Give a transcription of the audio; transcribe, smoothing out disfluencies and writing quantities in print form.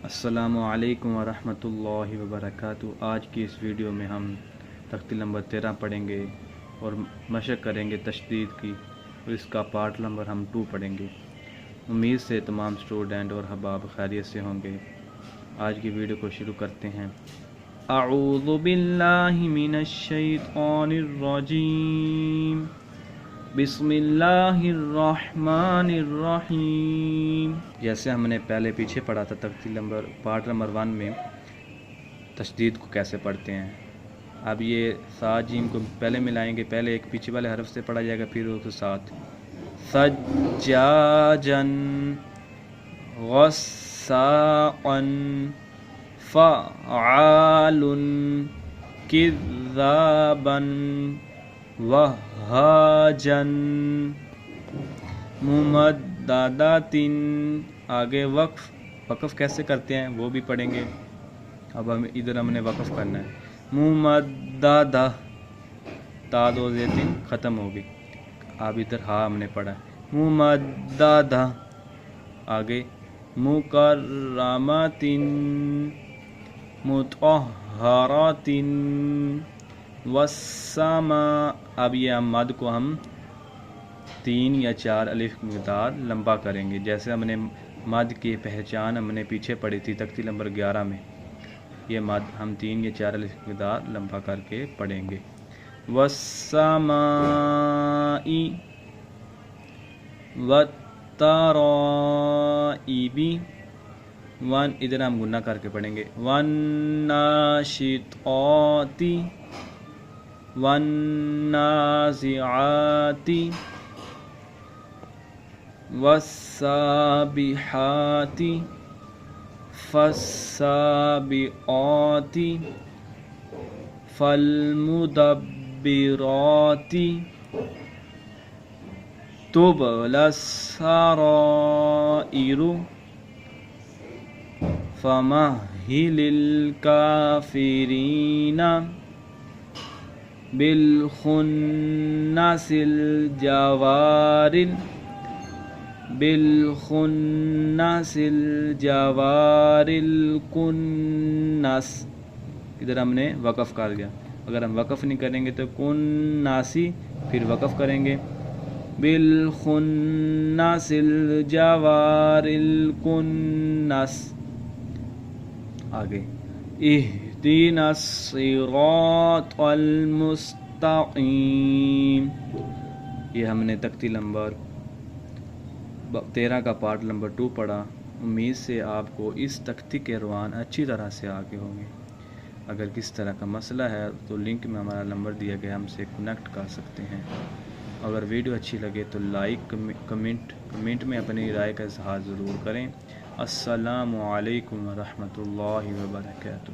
السلام علیکم ورحمۃ اللہ وبرکاتہ۔ آج کی اس ویڈیو میں ہم تختی نمبر 13 پڑھیں گے اور مشق کریں گے تشدید کی، اور اس کا پارٹ نمبر ہم 2 پڑھیں گے۔ امید سے تمام اسٹوڈنٹ اور احباب خیریت سے ہوں گے۔ آج کی ویڈیو کو شروع کرتے ہیں۔ اعوذ باللہ من الشیطان الرجیم، بسم اللہ الرحمن الرحیم۔ جیسے ہم نے پہلے پیچھے پڑھا تھا تختی نمبر پارٹ نمبر 1 میں تشدید کو کیسے پڑھتے ہیں۔ اب یہ سا جیم کو پہلے ملائیں گے، پہلے ایک پیچھے والے حرف سے پڑھا جائے گا، پھر اس کے ساتھ سجاجن غساقن فعالن کذابن وہاجن ممدداتن۔ آگے وقف کیسے کرتے ہیں وہ بھی پڑھیں گے۔ اب ہم نے وقف کرنا ہے۔ ممددہ، تا دو زیتن ختم ہوگی۔ اب ادھر ہا ہم نے پڑھا ممددہ۔ آگے مکرماتن مطہراتن والسماء۔ اب یہ مد کو ہم 3 یا 4 الف مقدار لمبا کریں گے، جیسے ہم نے مد کی پہچان ہم نے پیچھے پڑھی تھی تختی نمبر 11 میں۔ یہ مد ہم 3 یا 4 الف مقدار لمبا کر کے پڑھیں گے۔ والسماء والترائب، ادھر ہم گنہ کر کے پڑھیں گے۔ والناشطات والنازعات والسابحات فالسابقات فالمدبرات تبلى السرائر فمهل الكافرين بالخنس الجوار بالخنس الجوار الکنس۔ ادھر ہم نے وقف کر دیا، اگر ہم وقف نہیں کریں گے تو کناسی، پھر وقف کریں گے بالخنس الجوار الکنس۔ آگے اہدنا الصراط المستقیم۔ یہ ہم نے تختی نمبر 13 کا پارٹ نمبر 2 پڑھا۔ امید سے آپ کو اس تختی کے عنوان اچھی طرح سے آگے ہوں گے۔ اگر کس طرح کا مسئلہ ہے تو لنک میں ہمارا نمبر دیا گیا، ہم سے کنیکٹ کر سکتے ہیں۔ اگر ویڈیو اچھی لگے تو لائک کمنٹ میں اپنی رائے کا اظہار ضرور کریں۔ السلام علیکم ورحمۃ اللہ وبرکاتہ۔